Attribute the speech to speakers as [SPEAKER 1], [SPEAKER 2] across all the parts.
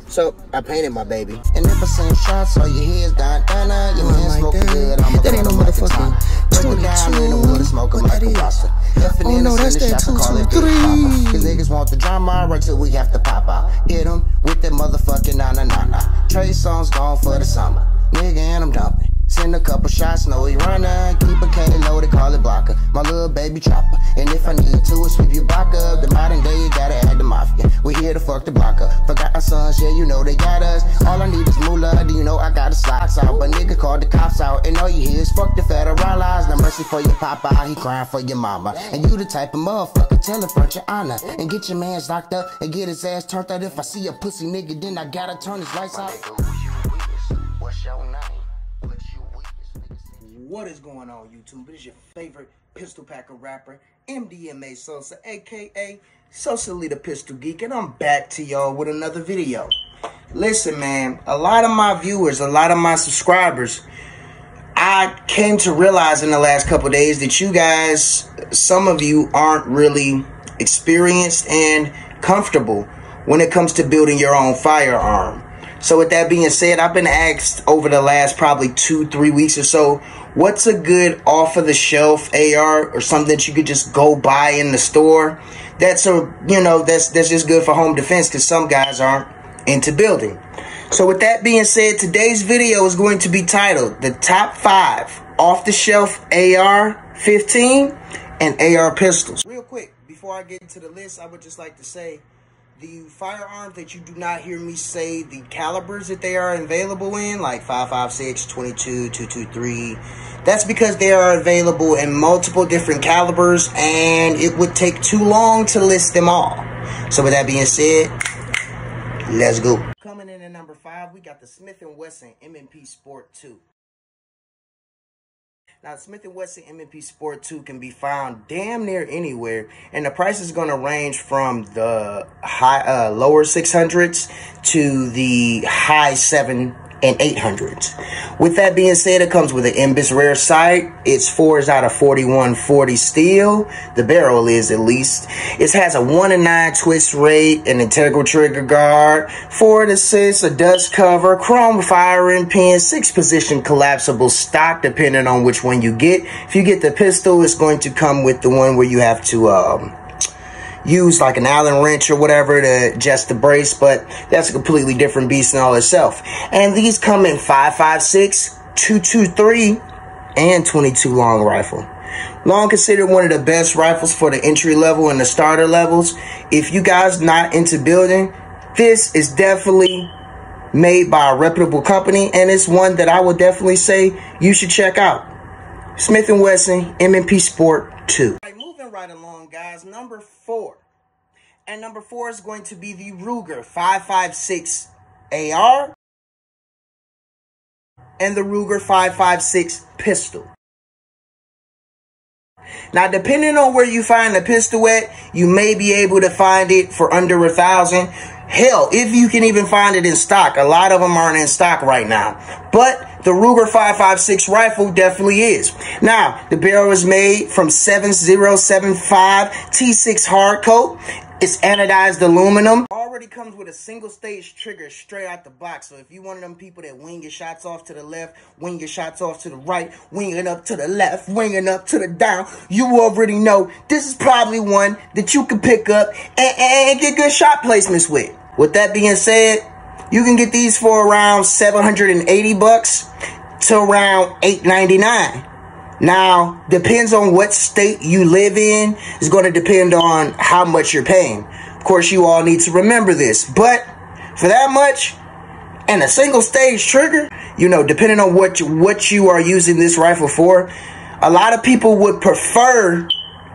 [SPEAKER 1] So I painted my baby. And if I send shots, so your head's down, your man smoking good.
[SPEAKER 2] That ain't no motherfucking 22. Oh no, that's that 223.
[SPEAKER 1] Cause niggas want the drama right till we have to pop out. Hit them with that motherfucking na. Trey songs gone for the summer. Nigga, and I'm dumping. Send a couple shots, know he running. Keep a K loaded, call it blocker. My little baby chopper. And if I need to, sweep your block up. The modern day, you gotta add the mafia. We here to fuck the block up. Forgot our sons, yeah, you know they got us. All I need is moolah, do you know I got the socks out? But nigga called the cops out, and all you hear is fuck the federalized. No mercy for your papa, he crying for your mama. And you the type of motherfucker, tell it front your honor. And get your mans locked up, and get his ass turned out. If I see a pussy nigga, then I gotta turn his lights out. What's your name? What is going on, YouTube? It is your favorite pistol packer rapper, MDMA Sosa, aka Socially the Pistol Geek, and I'm back to y'all with another video. Listen, man, a lot of my viewers, a lot of my subscribers, I came to realize in the last couple days that you guys, some of you aren't really experienced and comfortable when it comes to building your own firearm. So with that being said, I've been asked over the last probably 2-3 weeks or so, what's a good off-of-the-shelf AR or something that you could just go buy in the store? That's just good for home defense because some guys aren't into building. So with that being said, today's video is going to be titled the top 5 off-the-shelf AR-15 and AR pistols. Real quick, before I get into the list, I would just like to say, the firearms that you do not hear me say the calibers that they are available in, like 5.56, 22, 223, that's because they are available in multiple different calibers, and it would take too long to list them all. So with that being said, let's go. Coming in at number 5, we got the Smith & Wesson M&P Sport 2. Now, Smith & Wesson M&P Sport 2 can be found damn near anywhere, and the price is going to range from the lower 600s to the high 700s and 800s. With that being said, it comes with an Imbis rear sight. Its 4 out of 4140 steel. The barrel is, at least. It has a 1-in-9 twist rate, an integral trigger guard, forward assist, a dust cover, chrome firing pin, 6-position collapsible stock, depending on which one you get. If you get the pistol, it's going to come with the one where you have to use like an Allen wrench or whatever to adjust the brace, but that's a completely different beast in all itself. And these come in 5.56, 223, and 22 long rifle. Long considered one of the best rifles for the entry level and the starter levels. If you guys not into building, this is definitely made by a reputable company, and it's one that I would definitely say you should check out. Smith & Wesson M&P Sport 2. Moving right along, guys, number 4. And number 4 is going to be the Ruger 5.56 AR and the Ruger 5.56 pistol. Now, depending on where you find the pistol at, you may be able to find it for under $1,000. Hell, if you can even find it in stock. A lot of them aren't in stock right now. But the Ruger 5.56 rifle definitely is. Now, the barrel is made from 7075 T6 hard coat. It's anodized aluminum. Already comes with a single stage trigger straight out the box. So if you one of them people that wing your shots off to the left, wing your shots off to the right, winging up to the left, winging up to the down, you already know this is probably one that you can pick up and get good shot placements with. With that being said, you can get these for around $780 to around $899. Now, depends on what state you live in. It's going to depend on how much you're paying. Of course, you all need to remember this. But for that much and a single stage trigger, you know, depending on what you are using this rifle for, a lot of people would prefer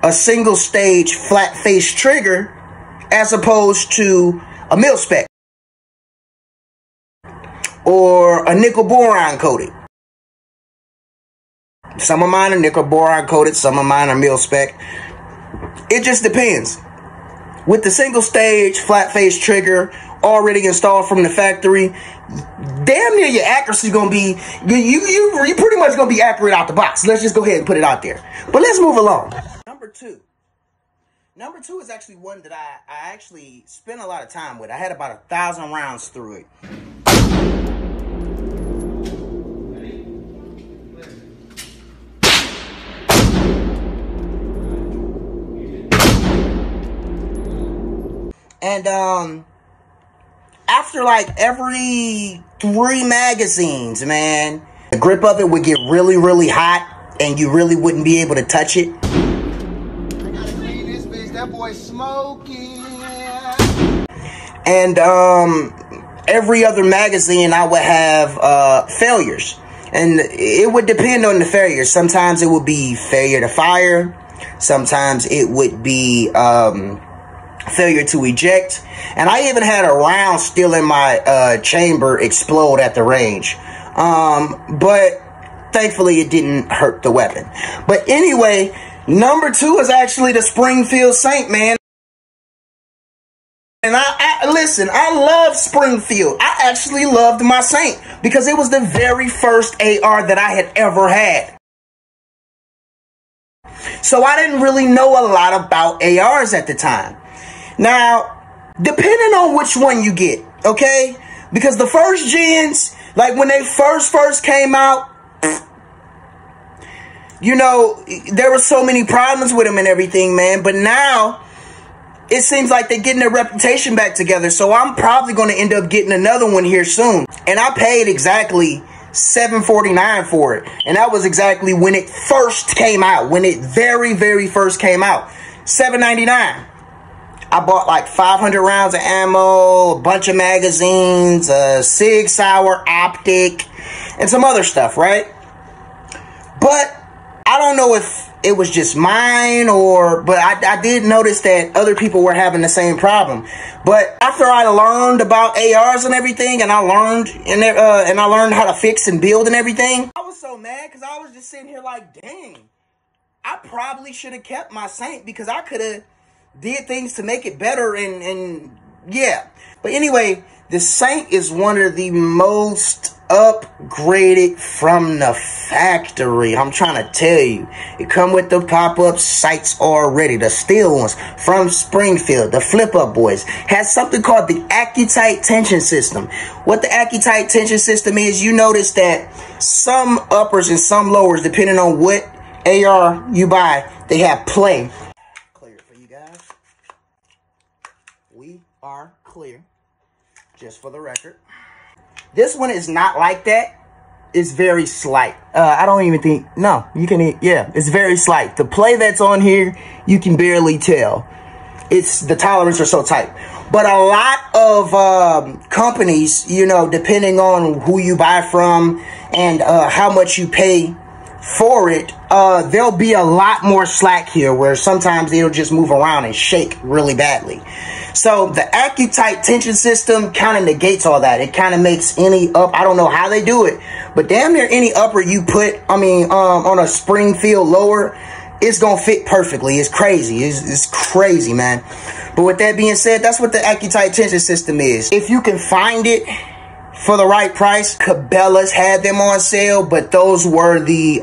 [SPEAKER 1] a single stage flat face trigger as opposed to a mil-spec or a nickel boron coated. Some of mine are nickel boron coated, some of mine are mil-spec. It just depends. With the single stage flat face trigger already installed from the factory, damn near your accuracy is gonna be you pretty much gonna be accurate out the box. Let's just go ahead and put it out there. But let's move along. Number 2. Number 2 is actually one that I actually spent a lot of time with. I had about 1,000 rounds through it. And after like every 3 magazines, man, the grip of it would get really, really hot and you really wouldn't be able to touch it.
[SPEAKER 2] I gotta clean this bitch, that boy smoking.
[SPEAKER 1] And every other magazine I would have failures. And it would depend on the failures. Sometimes it would be failure to fire. Sometimes it would be failure to eject. And I even had a round still in my chamber explode at the range. But thankfully it didn't hurt the weapon. But anyway, number 2 is actually the Springfield Saint, man. And listen, I love Springfield. I actually loved my Saint because it was the very first AR that I had ever had. So I didn't really know a lot about ARs at the time. Now, depending on which one you get, okay? Because the first gens, like when they first came out, you know, there were so many problems with them and everything, man. But now, it seems like they're getting their reputation back together. So I'm probably going to end up getting another one here soon. And I paid exactly $749 for it. And that was exactly when it first came out. When it very first came out. $799. I bought like 500 rounds of ammo, a bunch of magazines, a Sig Sauer optic, and some other stuff, right? But I don't know if it was just mine but I did notice that other people were having the same problem. But after I learned about ARs and everything, and I learned how to fix and build and everything, I was so mad because I was just sitting here like, dang, I probably should have kept my Saint because I could have did things to make it better and yeah. But anyway, the Saint is one of the most upgraded from the factory. I'm trying to tell you. It come with the pop-up sights already. The steel ones from Springfield. The flip-up boys. Has something called the Accutight tension system. What the Accutight tension system is, you notice that some uppers and some lowers, depending on what AR you buy, they have play. We are clear, just for the record. This one is not like that. It's very slight. I don't even think, no, you can, yeah, it's very slight. The play that's on here, you can barely tell. It's, the tolerance are so tight. But a lot of companies, you know, depending on who you buy from and how much you pay for it, there'll be a lot more slack here where sometimes it'll just move around and shake really badly. So the Accutight tension system kind of negates all that. It kind of makes any up, I don't know how they do it, but damn near any upper you put, on a Springfield lower, it's gonna fit perfectly. It's crazy. It's crazy, man. But with that being said, that's what the Accutight tension system is. If you can find it for the right price, Cabela's had them on sale, but those were the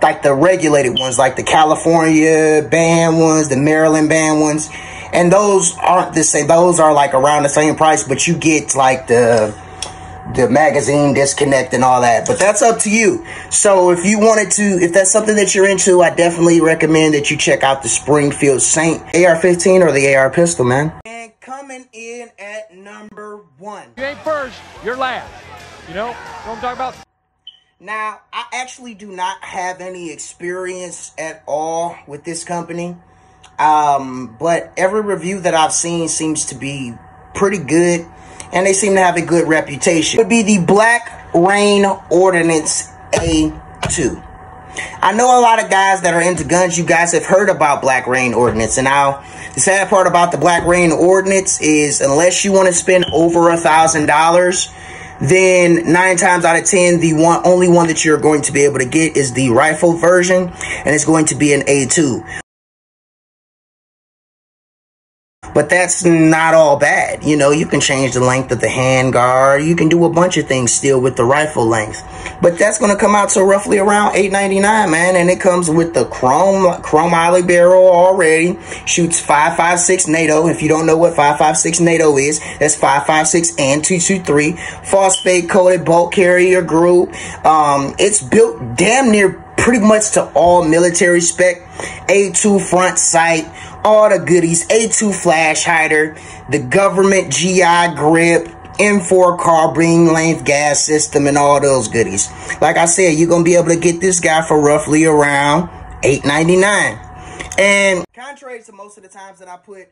[SPEAKER 1] like the regulated ones, like the California band ones, the Maryland band ones. And those aren't the same. Those are like around the same price, but you get like the magazine disconnect and all that. But that's up to you. So if you wanted to, if that's something that you're into, I definitely recommend that you check out the Springfield Saint Ar15 or the AR pistol, man. And coming in at number 1.
[SPEAKER 3] You ain't first, you're last. You know what I'm talking about?
[SPEAKER 1] Now, I actually do not have any experience at all with this company. But every review that I've seen seems to be pretty good, and they seem to have a good reputation. It would be the Black Rain Ordnance A2. I know a lot of guys that are into guns. You guys have heard about Black Rain Ordnance, and now the sad part about the Black Rain Ordnance is unless you want to spend over $1,000, then 9 times out of 10, the only one that you're going to be able to get is the rifle version, and it's going to be an A2. But that's not all bad. You know, you can change the length of the handguard. You can do a bunch of things still with the rifle length. But that's going to come out to roughly around $8.99, man. And it comes with the chrome eyelet barrel already. Shoots 5.56 NATO. If you don't know what 5.56 NATO is, that's 5.56 and 223. Phosphate coated bolt carrier group. It's built damn near pretty much to all military spec. A2 front sight, all the goodies. A2 flash hider, the government GI grip, M4 carbine length gas system, and all those goodies. Like I said, you're gonna be able to get this guy for roughly around $8.99. And contrary to most of the times that I put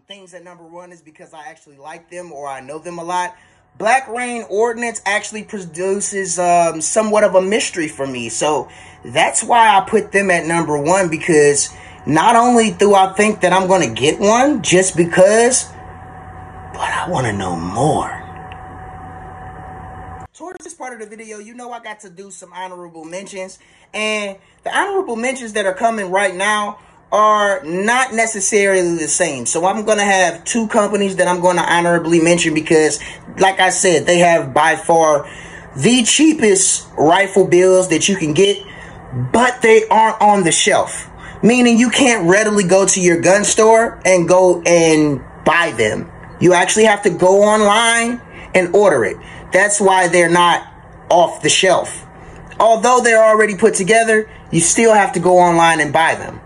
[SPEAKER 1] things at number 1 is because I actually like them or I know them a lot, Black Rain Ordnance actually produces somewhat of a mystery for me. So that's why I put them at number 1, because not only do I think that I'm going to get one just because, but I want to know more. Towards this part of the video, you know I got to do some honorable mentions. And the honorable mentions that are coming right now are not necessarily the same. So I'm going to have 2 companies that I'm going to honorably mention because, like I said, they have by far the cheapest rifle builds that you can get, but they aren't on the shelf. Meaning you can't readily go to your gun store and go and buy them. You actually have to go online and order it. That's why they're not off the shelf. Although they're already put together, you still have to go online and buy them.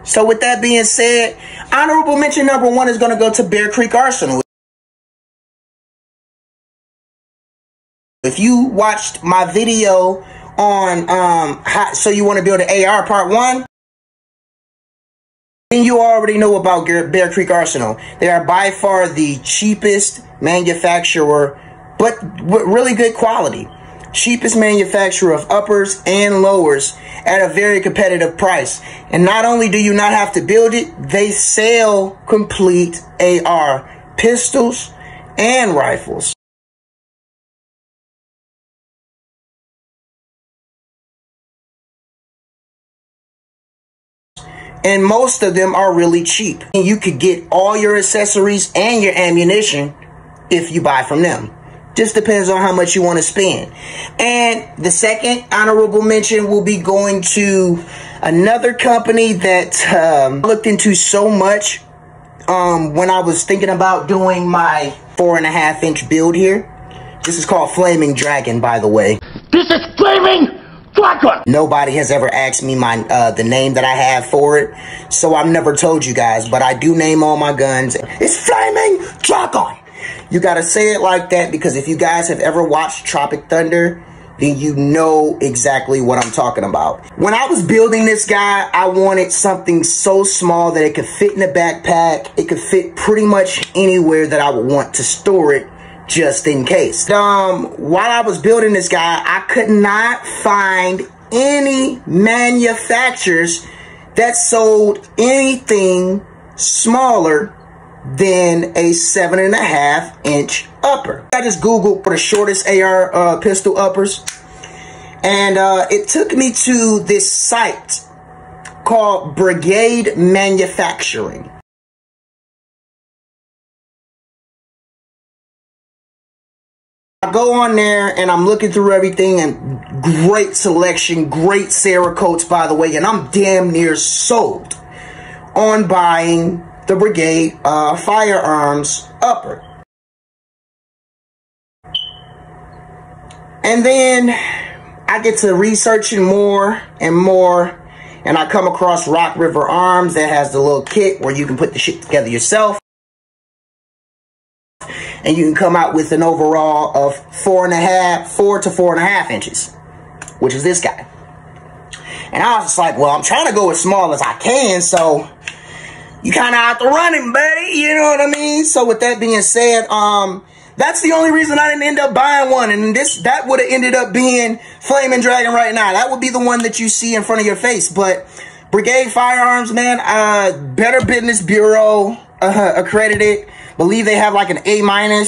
[SPEAKER 1] So with that being said, honorable mention number 1 is going to go to Bear Creek Arsenal. If you watched my video on so you want to build an AR part 1, then you already know about Bear Creek Arsenal. They are by far the cheapest manufacturer, but with really good quality. Cheapest manufacturer of uppers and lowers at a very competitive price. And not only do you not have to build it, they sell complete AR pistols and rifles. And most of them are really cheap. And you could get all your accessories and your ammunition if you buy from them. Just depends on how much you want to spend. And the second honorable mention will be going to another company that I looked into so much when I was thinking about doing my 4.5-inch build here. This is called Flaming Dragon, by the way.
[SPEAKER 4] This is Flaming Dragon!
[SPEAKER 1] Nobody has ever asked me my the name that I have for it, so I've never told you guys, but I do name all my guns. It's Flaming Dragon! You gotta say it like that because if you guys have ever watched Tropic Thunder, then you know exactly what I'm talking about. When I was building this guy, I wanted something so small that it could fit in a backpack. It could fit pretty much anywhere that I would want to store it, just in case. While I was building this guy, I could not find any manufacturers that sold anything smaller than a 7.5-inch upper. I just Googled for the shortest AR pistol uppers, and it took me to this site called Brigade Manufacturing. I go on there and I'm looking through everything, and great selection, great Cerakotes, by the way, and I'm damn near sold on buying the Brigade firearms upper. And then I get to researching more and more, and I come across Rock River Arms that has the little kit where you can put the shit together yourself, and you can come out with an overall of 4 to 4.5 inches, which is this guy. And I was just like, well, I'm trying to go as small as I can, so you kind of out the running, buddy. You know what I mean? So with that being said, that's the only reason I didn't end up buying one. And that would have ended up being Flaming Dragon right now. That would be the one that you see in front of your face. But Brigade Firearms, man, Better Business Bureau accredited. Believe they have like an A-,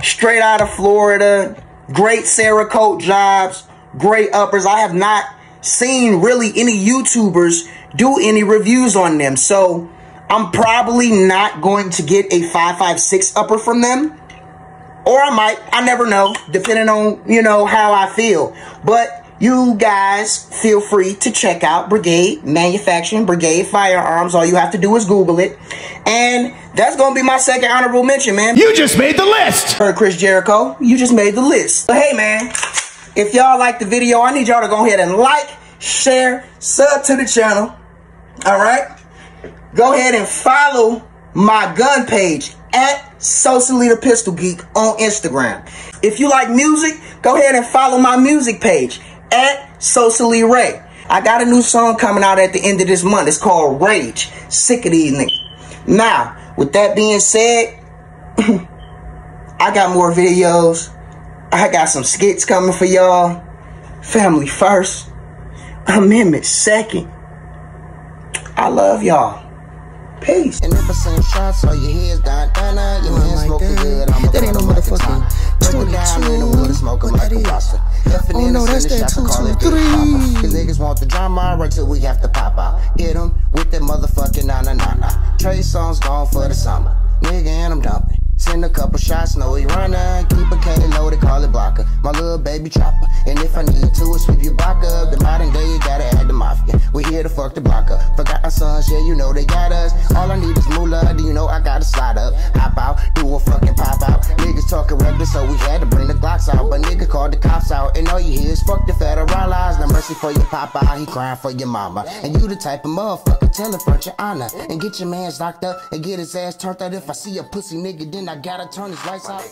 [SPEAKER 1] straight out of Florida. Great Cerakote jobs, great uppers. I have not seen really any YouTubers do any reviews on them. So I'm probably not going to get a 5.56 upper from them. Or I might. I never know, depending on, you know, how I feel. But you guys feel free to check out Brigade Manufacturing, Brigade Firearms. All you have to do is Google it. And that's going to be my second honorable mention, man.
[SPEAKER 4] You just made the list!
[SPEAKER 1] Heard Chris Jericho, you just made the list. But hey, man, if y'all like the video, I need y'all to go ahead and like, share, sub to the channel. All right? Go ahead and follow my gun page at Socially the Pistol Geek on Instagram. If you like music, go ahead and follow my music page at Socially Ray. I got a new song coming out at the end of this month. It's called Rage. Sick of these niggas. Now, with that being said, I got more videos. I got some skits coming for y'all. Family first. Amendment second. I love y'all. Peace.
[SPEAKER 2] And if I send shots, all your heads down, your hands smoking good. That ain't no motherfucking 22. Oh no, that's that 223. Cause niggas want the drama right till we have to pop out. Hit them with that motherfucking na. Trey songs gone for the summer. Nigga, and I'm dumping. Send a couple shots, know he running. Keep a K low, they call it blocker. My little baby chopper. And if I need to, sweep your block up. The modern day, you gotta add the mafia. We here to fuck the block up. Forgot our sons, yeah, you know they got us. All I need is moolah, do you know I gotta slide up. Hop out, do a fucking pop out. Niggas talking reckless, so we had to bring the Glocks out. But nigga called the cops out, and all you hear is fuck the federal laws. No mercy for your papa, he crying for your mama. And you the type of motherfucker, tell it front your honor. And get your mans locked up, and get his ass turned out. If I see a pussy nigga, then I gotta turn his lights out.